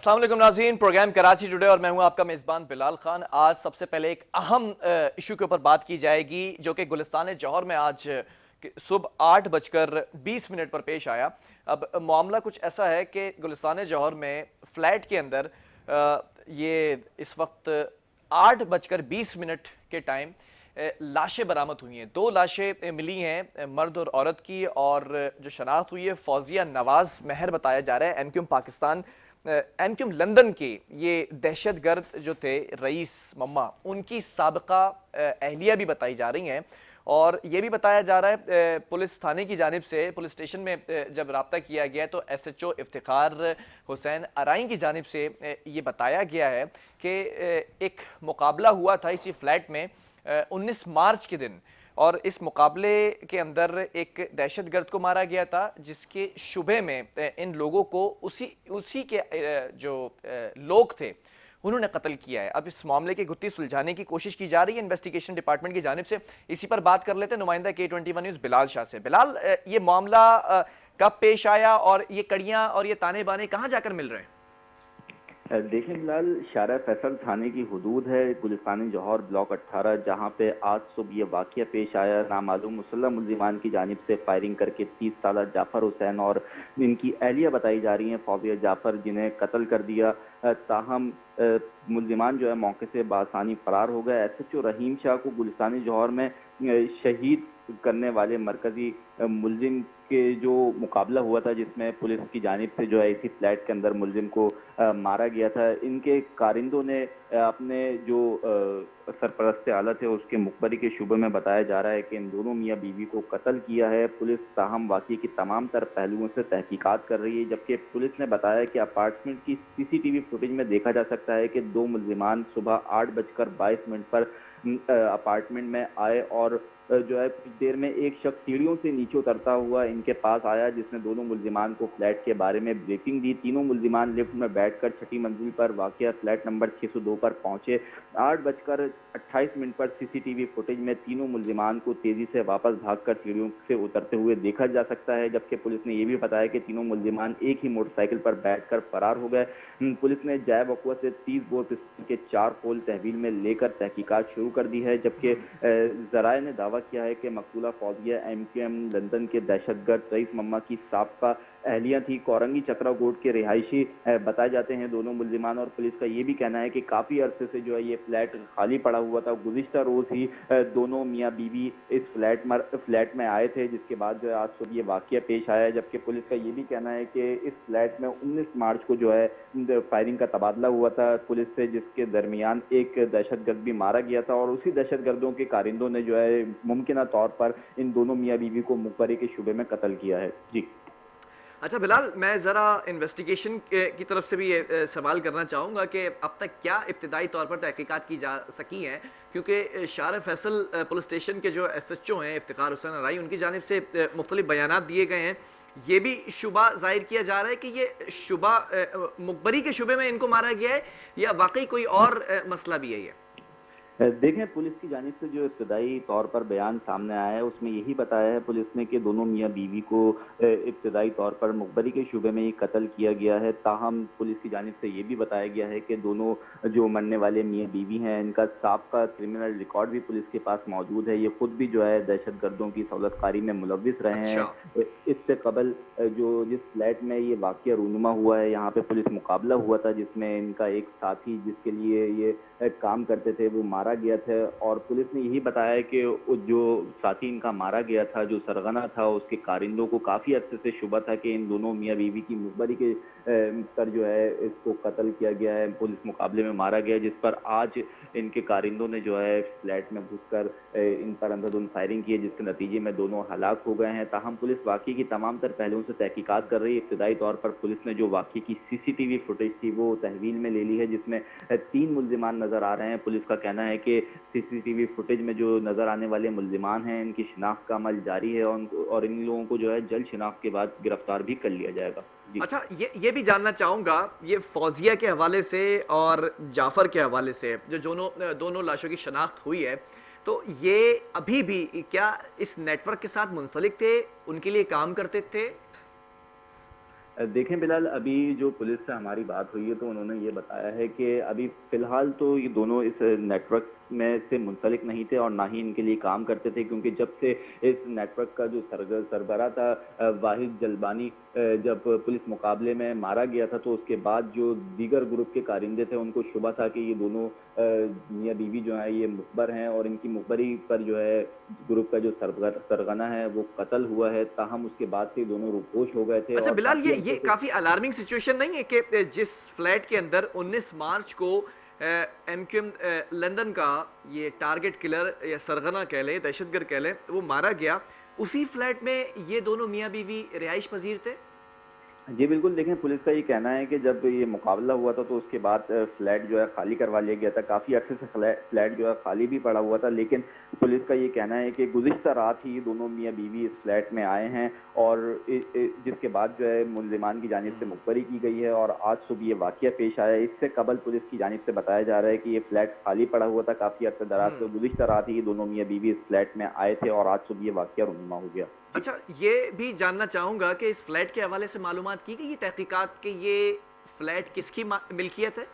अस्सलाम वालेकुम नाज़रीन, प्रोग्राम कराची टुडे और मैं हूं आपका मेज़बान बिलाल खान। आज सबसे पहले एक अहम इशू के ऊपर बात की जाएगी जो कि गुलिस्तान जौहर में आज सुबह 8:20 पर पेश आया। अब मामला कुछ ऐसा है कि गुलिस्तान जौहर में फ्लैट के अंदर ये इस वक्त 8:20 के टाइम लाशें बरामद हुई हैं। 2 लाशें मिली हैं, मर्द और औरत की, और जो शनाख्त हुई है फौजिया नवाज महर बताया जा रहा है, एमक्यूएम पाकिस्तान एमक्यूएम लंदन के ये दहशतगर्द जो थे रईस मम्मा, उनकी साबिका अहलिया भी बताई जा रही हैं। और ये भी बताया जा रहा है पुलिस थाने की जानिब से, पुलिस स्टेशन में जब रब्ता किया गया तो SHO इफ्तिखार हुसैन अराई की जानिब से ये बताया गया है कि एक मुकाबला हुआ था इसी फ्लैट में 19 मार्च के दिन, और इस मुकाबले के अंदर एक दहशतगर्द को मारा गया था जिसके शुबे में इन लोगों को उसी के जो लोग थे उन्होंने कत्ल किया है। अब इस मामले की गुत्थी सुलझाने की कोशिश की जा रही है इन्वेस्टिगेशन डिपार्टमेंट की जानिब से। इसी पर बात कर लेते हैं नुमाइंदा K21 न्यूज़ बिलाल शाह से। बिलाल, ये मामला कब पेश आया और ये कड़ियाँ और ये ताने बाने कहाँ जाकर मिल रहे हैं? देखें बिलाल, शारा फैसल थाने की हुदूद है गुलिस्तान जौहर ब्लॉक 18, जहां पे आज सुबह ये वाक़या पेश आया। नामालूम मुसल्लम मुल्ज़िमान की जानिब से फायरिंग करके 30 साल जाफ़र हुसैन और इनकी अहलिया बताई जा रही हैं फौजिया जाफ़र, जिन्हें कत्ल कर दिया। ताहम मुल्ज़िमान जो है मौके से बासानी फरार हो गए। SHO रहीम शाह को गुलिस्तान जौहर में शहीद करने वाले मरकजी मुल्जिम के जो मुकाबला हुआ था, जिसमें पुलिस की जानिब से जो है इसी फ्लैट के अंदर मुल्जिम को मारा गया था, इनके कारिंदों ने अपने जो सरपरस्त आला थे उसके मुखबरी के शुबे में बताया जा रहा है कि इन दोनों मियाँ बीवी को कत्ल किया है। पुलिस ताहम वाक़ये की तमाम तर पहलुओं से तहकीकात कर रही है, जबकि पुलिस ने बताया कि अपार्टमेंट की CCTV फुटेज में देखा जा सकता है कि 2 मुल्जिमान सुबह 8:22 पर अपार्टमेंट में आए और जो है कुछ देर में एक शख्स सीढ़ियों से नीचे उतरता हुआ इनके पास आया, जिसने दोनों मुल्जिमान को फ्लैट के बारे में ब्रीफिंग दी। तीनों मुल्जिमान लिफ्ट में बैठकर 6ठी मंजिल पर वाक़या फ्लैट नंबर 602 पर पहुंचे। 8:28 पर CCTV फुटेज में तीनों मुल्जिमान को तेजी से वापस भागकर सीढ़ियों से उतरते हुए देखा जा सकता है, जबकि पुलिस ने यह भी बताया कि तीनों मुल्जिमान एक ही मोटरसाइकिल पर बैठकर फरार हो गए। पुलिस ने जाय वक़्वा से 30 बोर पिस्तौल के 4 खोल तहवील में लेकर तहकीकात शुरू कर दी है, जबकि ज़राए ने दावा किया है कि मकतूला फौजिया MQM लंदन के दहशतगर्द रईस मम्मा की साबका अहलिया थी। कोरंगी चक्रा गोट के रिहायशी बताए जाते हैं दोनों मुल्जिमान, और पुलिस का ये भी कहना है कि काफ़ी अरसे से जो है ये फ्लैट खाली पड़ा हुआ था। गुज़िश्ता रोज़ ही दोनों मियाँ बीवी इस फ्लैट में आए थे, जिसके बाद जो है आज सुबह ये वाक़या पेश आया, जबकि पुलिस का ये भी कहना है कि इस फ्लैट में 19 मार्च को जो है फायरिंग का तबादला हुआ था पुलिस से, जिसके दरमियान एक दहशतगर्द भी मारा गया था, और उसी दहशतगर्दों के कारिंदों ने जो है मुमकिना तौर पर इन दोनों मियाँ बीवी को मुखबरी के शुबे में कत्ल किया है। जी अच्छा बिलाल, मैं ज़रा इन्वेस्टिगेशन की तरफ से भी ये सवाल करना चाहूँगा कि अब तक क्या इब्तदाई तौर पर तहकीकात की जा सकी हैं, क्योंकि शारा फैसल पुलिस स्टेशन के जो SHO हैं इफ्तिखार हुसैन अराई, उनकी जानिब से मुख्तलिफ बयानात दिए गए हैं। ये भी शुबा जाहिर किया जा रहा है कि ये शुबा मुखबरी के शुबे में इनको मारा गया है या वाकई कोई और मसला भी है ये? देखें, पुलिस की जानिब से जो इब्तदाई तौर पर बयान सामने आया है उसमें यही बताया है पुलिस ने कि दोनों मियाँ बीवी को इब्तदाई तौर पर मुखबरी के शुबे में ही कत्ल किया गया है। ताहम पुलिस की जानिब से ये भी बताया गया है कि दोनों जो मरने वाले मियाँ बीवी हैं इनका साबका क्रिमिनल रिकॉर्ड भी पुलिस के पास मौजूद है। ये खुद भी जो है दहशतगर्दों की सहूलतकारी में मुलविस रहे अच्छा। हैं। इससे कबल जो जिस फ्लैट में ये वाक़या रूनुमा हुआ है, यहाँ पे पुलिस मुकाबला हुआ था जिसमें इनका एक साथी जिसके लिए ये काम करते थे वो मारा गया था, और पुलिस ने यही बताया कि जो साथी इनका मारा गया था, जो सरगना था, उसके कारिंदों को काफ़ी अर्से से शुबा था कि इन दोनों मियाँ बीवी की मुखबरी के पर जो है इसको कत्ल किया गया है, पुलिस मुकाबले में मारा गया, जिस पर आज इनके कारिंदों ने जो है फ्लैट में घुसकर इन पर अंधाधुंध फायरिंग की है, जिसके नतीजे में दोनों हलाक हो गए हैं। ताहम पुलिस वाक़ये की तमाम तर पहलुओं से तहकीकात कर रही है। इब्तदाई तौर पर पुलिस ने जो वाक़ये की CCTV फुटेज थी वो तहवील में ले ली है, जिसमें 3 मुल्जिमान नजर आ रहे हैं। पुलिस का कहना है कि CCTV फुटेज में जो नजर आने वाले मुल्जिमान हैं इनकी शिनाख्त का अमल जारी है, और इन लोगों को जो है जल्द शिनाख्त के बाद गिरफ्तार भी कर लिया जाएगा। जी अच्छा, ये भी जानना चाहूँगा, ये फौजिया के हवाले से और जाफ़र के हवाले से जो दोनों लाशों की शनाख्त हुई है, तो ये अभी भी क्या इस नेटवर्क के साथ मुंसलिक थे, उनके लिए काम करते थे? देखें बिलाल, अभी जो पुलिस से हमारी बात हुई है तो उन्होंने ये बताया है कि अभी फ़िलहाल तो ये दोनों इस नेटवर्क में से मुंसलिक नहीं थे और ना ही इनके लिए काम करते थे, क्योंकि जब से इस नेटवर्क का जो सरबराह था वाहिद जलबानी, जब पुलिस मुकाबले में मारा गया था तो उसके बाद जो दीगर ग्रुप के कारिंदे थे उनको शुबा था कि ये दोनों मियाँ बीवी जो हैं ये मुखबर हैं और इनकी मुखबरी पर जो है ग्रुप का जो सरगना है वो कत्ल हुआ है। ताहम उसके बाद से ये दोनों रूपोश हो गए थे अच्छा और बिलाल, काफ़ी ये अरसे से। काफी अलार्मिंग सिचुएशन नहीं है कि जिस फ्लैट के अंदर 19 मार्च को एमक्यूएम लंदन का ये टारगेट किलर या सरगना कह लें, दहशतगर्द कह लें, वो मारा गया, उसी फ्लैट में ये दोनों मियाँ बीवी रिहाइश पजीर थे? जी बिल्कुल, देखें पुलिस का ये कहना है कि जब ये मुकाबला हुआ था तो उसके बाद फ्लैट जो है खाली करवा लिया गया था। काफ़ी अरसे से फ्लैट जो है खाली भी पड़ा हुआ था, लेकिन पुलिस का ये कहना है कि गुज़िश्ता रात ही ये दोनों मियाँ बीवी इस फ्लैट में आए हैं और जिसके बाद जो है मुल्ज़िमान की जानिब से मुखबरी की गई है और आज सुबह ये वाक़या पेश आया है। इससे कबल पुलिस की जानिब से बताया जा रहा है कि ये फ्लैट खाली पड़ा हुआ था काफ़ी अरसे दराज से। गुज़िश्ता रात ही ये दोनों मियाँ बीवी इस फ्लैट में आए थे और आज सुबह ये वाक़या रूनुमा हो गया। जी। अच्छा, ये भी जानना चाहूंगा कि इस फ्लैट के हवाले से मालूमात की गई, ये तहकीकात कि ये फ्लैट किसकी मिल्कियत है?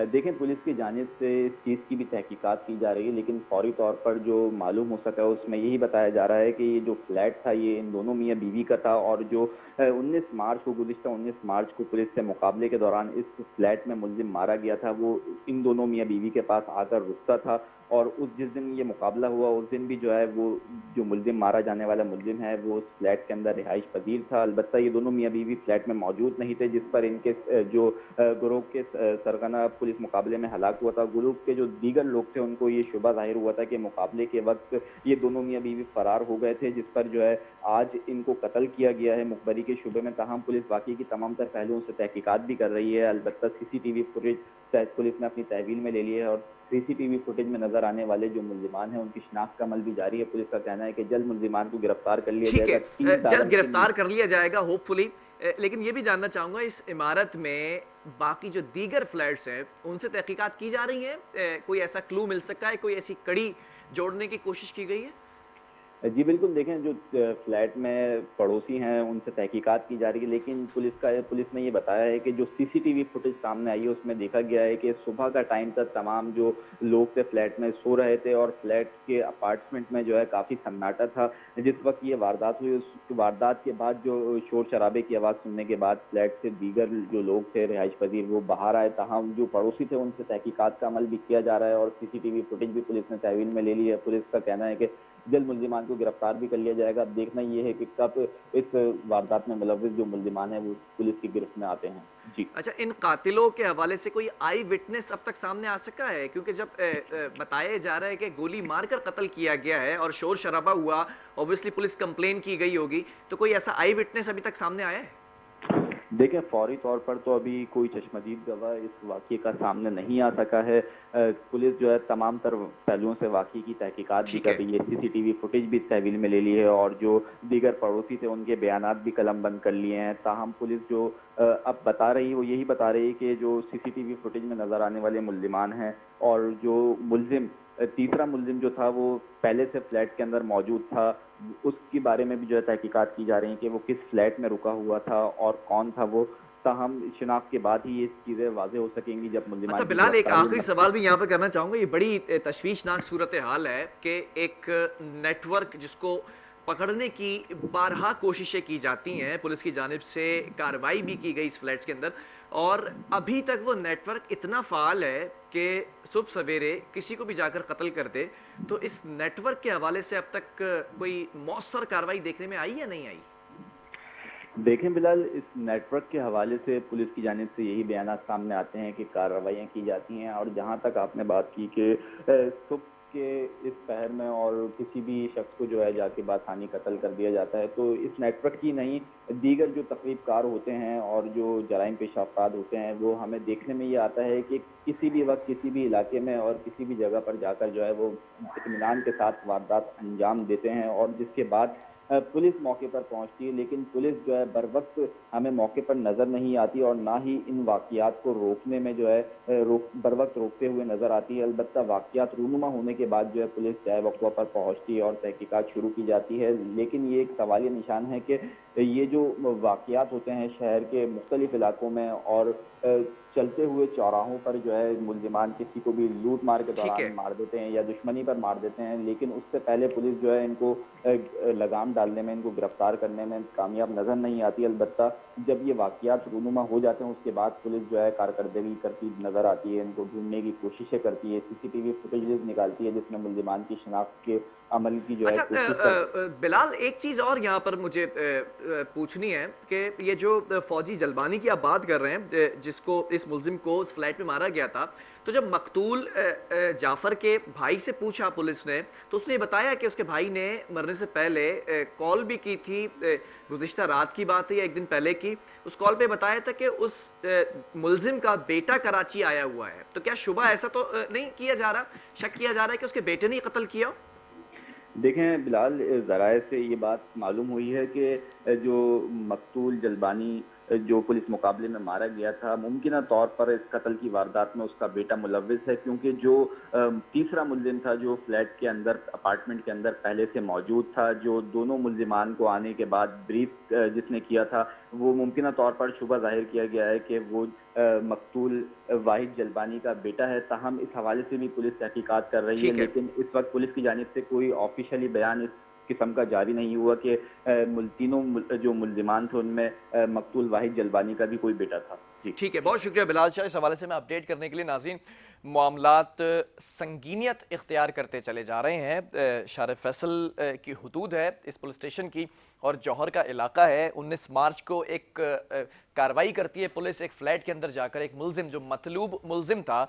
देखें पुलिस की जानिब से इस चीज़ की भी तहकीकात की जा रही है, लेकिन फौरी तौर पर जो मालूम हो सका है उसमें यही बताया जा रहा है कि ये जो फ्लैट था ये इन दोनों मियाँ बीवी का था और जो 19 मार्च को, गुज़िश्ता 19 मार्च को पुलिस से मुकाबले के दौरान इस फ्लैट में मुलजिम मारा गया था, वो इन दोनों मियाँ बीवी के पास आकर रुकता था और उस जिस दिन ये मुकाबला हुआ उस दिन भी जो है वो जो मुलजिम मारा जाने वाला मुलजिम है वो उस फ्लैट के अंदर रिहाइश पजीर था। अलबत्ता ये दोनों मियाँ बीवी फ्लैट में मौजूद नहीं थे, जिस पर इनके जो गिरोह के सरगना पुलिस मुकाबले में हलाक हुआ था। ग्रुप के जो दीगर लोग थे उनको ये शुबा ज़ाहिर हुआ था कि मुकाबले के वक्त ये दोनों मियाँ बीवी फरार हो गए थे, जिस पर जो है आज इनको कत्ल किया गया है मुखबरी के शुबे में। ताहम पुलिस वाक़ये की तमाम तर पहलुओं से तहकीकात भी कर रही है। अलबत्ता सीसीटीवी फुटेज पुलिस ने अपनी तहवील में ले ली है और सीसीटीवी फुटेज में नजर आने वाले जो मुल्जिमान हैं उनकी शिनाख्त का अमल भी जारी है। पुलिस का कहना है कि जल्द मुल्जिमान को गिरफ्तार कर लिया ठीक है, जाएगा। 3 साल जल्द अरसे में। गिरफ्तार कर लिया जाएगा होपफुली। लेकिन ये भी जानना चाहूंगा, इस इमारत में बाकी जो दीगर फ्लैट्स हैं उनसे तहकीकात की जा रही है? कोई ऐसा क्लू मिल सकता है, कोई ऐसी कड़ी जोड़ने की कोशिश की गई है? जी बिल्कुल, देखें जो फ्लैट में पड़ोसी हैं उनसे तहकीकात की जा रही है, लेकिन पुलिस ने ये बताया है कि जो सीसीटीवी फुटेज सामने आई है उसमें देखा गया है कि सुबह का टाइम था, तमाम जो लोग थे फ्लैट में सो रहे थे और फ्लैट के अपार्टमेंट में जो है काफ़ी सन्नाटा था। जिस वक्त ये वारदात हुई उस वारदात के बाद जो शोर शराबे की आवाज़ सुनने के बाद फ्लैट से दीगर जो लोग थे रिहाइश पजीर वो बाहर आए। ताहम जो पड़ोसी थे उनसे तहकीकात का अमल भी किया जा रहा है और सीसीटीवी फुटेज भी पुलिस ने तहवील में ले ली है। पुलिस का कहना है कि जल्द मुल्जिमान को गिरफ्तार भी कर लिया जाएगा। अब देखना ये है कि कब इस वारदात में मुलविस जो मुल्जिमान हैं वो पुलिस की गिरफ्त में आते हैं। जी। अच्छा, इन कातिलों के हवाले से कोई आई विटनेस अब तक सामने आ सका है? क्योंकि जब बताया जा रहा है कि गोली मारकर कत्ल किया गया है और शोर शराबा हुआ, ऑब्वियसली पुलिस कंप्लेन की गई होगी, तो कोई ऐसा आई विटनेस अभी तक सामने आया है? देखें फौरी तौर पर तो अभी कोई चश्मदीद गवाह इस वाक़ये का सामने नहीं आ सका है। पुलिस जो है तमाम तर पहलुओं से वाक़ये की तहकीकात भी ठीक कर है। रही है। सीसीटीवी फुटेज भी तहवील में ले ली है और जो दीगर पड़ोसी थे उनके बयानात भी कलमबंद कर लिए हैं। ताहम पुलिस जो अब बता रही है वो यही बता रही है कि जो सीसीटीवी फुटेज में नज़र आने वाले मुल्जिमान हैं और जो मुल्जिम तीसरा मुल्जिम जो था वो पहले से फ्लैट के अंदर मौजूद था, उसके बारे में भी जो है तहकीकात की जा रही है कि वो किस फ्लैट में रुका हुआ था और कौन था वो। ताहम शिनाख्त के बाद ही ये चीज़ें वाज़ेह हो सकेंगी जब अच्छा मुल्जिमान की बिलाल, एक गिरफ्तारी आखिरी सवाल भी यहाँ पे करना चाहूँगा। ये बड़ी तशवीशनाक सूरत हाल है कि एक नेटवर्क जिसको पकड़ने की बारहा कोशिशें की जाती हैं, पुलिस की जानिब से कार्रवाई भी की गई इस फ्लैट्स के अंदर, और अभी तक वो नेटवर्क इतना फ़ाल है कि सुबह सवेरे किसी को भी जाकर कत्ल कर दे। तो इस नेटवर्क के हवाले से अब तक कोई मौसर कार्रवाई देखने में आई या नहीं आई? देखें बिलाल, इस नेटवर्क के हवाले से पुलिस की जानिब से यही बयानात सामने आते हैं कि कार्रवाइयाँ की जाती हैं और जहाँ तक आपने बात की कि सुबह के इस पहर में और किसी भी शख्स को जो है जाके बासानी कत्ल कर दिया जाता है, तो इस नेटवर्क की नहीं दीगर जो तकरीबकार होते हैं और जो जराइम पेशा अफराद होते हैं वो हमें देखने में ये आता है कि किसी भी वक्त किसी भी इलाके में और किसी भी जगह पर जाकर जो है वो इत्मीनान के साथ वारदात अंजाम देते हैं और जिसके बाद पुलिस मौके पर पहुंचती है, लेकिन पुलिस जो है बर वक्त हमें मौके पर नजर नहीं आती और ना ही इन वाकयात को रोकने में जो है बर वक्त रोकते हुए नजर आती है। अलबत्ता वाकयात रूनुमा होने के बाद जो है पुलिस चाहे वक्फा पर पहुंचती है और तहकीकात शुरू की जाती है, लेकिन ये एक सवालिया निशान है कि ये जो वाक़यात होते हैं शहर के मुख्तलिफ इलाकों में और चलते हुए चौराहों पर जो है मुल्ज़िमान किसी को भी लूट मार के ठीक दौरान है। मार देते हैं या दुश्मनी पर मार देते हैं, लेकिन उससे पहले पुलिस जो है इनको लगाम डालने में, इनको गिरफ्तार करने में कामयाब नज़र नहीं आती। अलबत्ता जब ये वाक़यात रूनुमा हो जाते हैं उसके बाद पुलिस जो है कारकर्दगी करती नज़र आती है, इनको ढूँढने की कोशिशें करती है, सीसीटीवी फुटेजेज़ निकालती है जिसमें मुल्ज़िमान की शिनाख्त के अमल की जो है अच्छा, कोशिश कर बिलाल, एक चीज़ और यहाँ पर मुझे पूछनी है कि ये जो फौजी जलबानी की आप बात कर रहे हैं, जिसको, इस मुलजिम को उस फ्लैट में मारा गया था, तो जब मकतूल जाफ़र के भाई से पूछा पुलिस ने, तो उसने बताया कि उसके भाई ने मरने से पहले कॉल भी की थी, गुज़िश्ता रात की बात है या एक दिन पहले की। उस कॉल पे बताया था कि उस मुलजिम का बेटा कराची आया हुआ है। तो क्या शुबा ऐसा तो नहीं किया जा रहा, शक किया जा रहा है कि उसके बेटे ने ही कत्ल किया हो? देखें बिलाल, ज़राए से ये बात मालूम हुई है कि जो मकतूल जलबानी जो पुलिस मुकाबले में मारा गया था, मुमकिना तौर पर इस कत्ल की वारदात में उसका बेटा मुलव्विस है, क्योंकि जो तीसरा मुल्ज़िम था जो फ्लैट के अंदर, अपार्टमेंट के अंदर पहले से मौजूद था, जो दोनों मुल्ज़िमान को आने के बाद ब्रीफ जिसने किया था, वो मुमकिना तौर पर शुबा ज़ाहिर किया गया है कि वो मकतूल वाहिद जलबानी का बेटा है। ताहम इस हवाले से भी पुलिस तहकीकात कर रही है, ठीक है। लेकिन इस वक्त पुलिस की जानिब से कोई ऑफिशियली बयान इस किस्म का जारी नहीं हुआ कि जो मुल्जिमान थे उनमें मकतूल वाहिद जलबानी का भी कोई बेटा था। जी। ठीक है, बहुत शुक्रिया बिलाल शाह, इस हवाले से मैं अपडेट करने के लिए। नाज़रीन, मामलात संगीनियत इख्तियार करते चले जा रहे हैं। शार फैसल की हुदूद है इस पुलिस स्टेशन की, और जौहर का इलाका है। 19 मार्च को एक कार्रवाई करती है पुलिस, एक फ्लैट के अंदर जाकर एक मुलजिम, जो मतलूब मुलजिम था,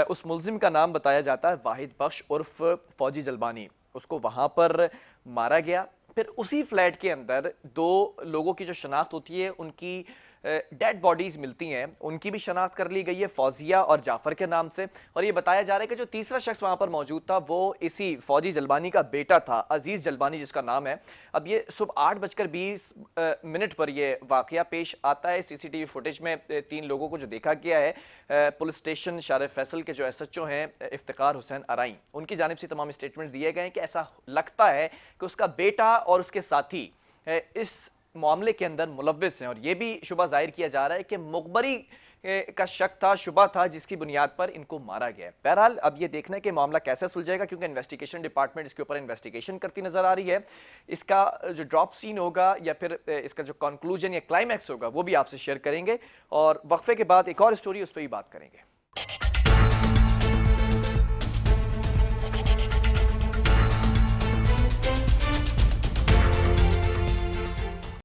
उस मुलजिम का नाम बताया जाता है वाहिद बख्श उर्फ फौजी जलबानी, उसको वहाँ पर मारा गया। फिर उसी फ्लैट के अंदर दो लोगों की जो शनाख्त होती है, उनकी डेड बॉडीज मिलती हैं, उनकी भी शनाख्त कर ली गई है, फौजिया और जाफर के नाम से। और ये बताया जा रहा है कि जो तीसरा शख्स वहां पर मौजूद था वो इसी फौजी जलबानी का बेटा था, अजीज जलबानी जिसका नाम है। अब ये सुबह 8:20 पर यह वाकया पेश आता है। सीसीटीवी फुटेज में 3 लोगों को जो देखा गया है, पुलिस स्टेशन शार फैसल के जो SHO हैं इफ्तिकार हुसैन अराई, उनकी जानिब से तमाम स्टेटमेंट दिए गए हैं कि ऐसा लगता है कि उसका बेटा और उसके साथी इस मामले के अंदर मुलव्विस हैं। और यह भी शुबा जाहिर किया जा रहा है कि मुखबरी का शक था, शुबा था, जिसकी बुनियाद पर इनको मारा गया है। बहरहाल अब यह देखना है कि मामला कैसे सुलझेगा, क्योंकि इन्वेस्टिगेशन डिपार्टमेंट इसके ऊपर इन्वेस्टिगेशन करती नजर आ रही है। इसका जो ड्रॉप सीन होगा या फिर इसका जो कंक्लूजन या क्लाइमैक्स होगा वो भी आपसे शेयर करेंगे, और वक्फे के बाद एक और स्टोरी उस पर भी बात करेंगे।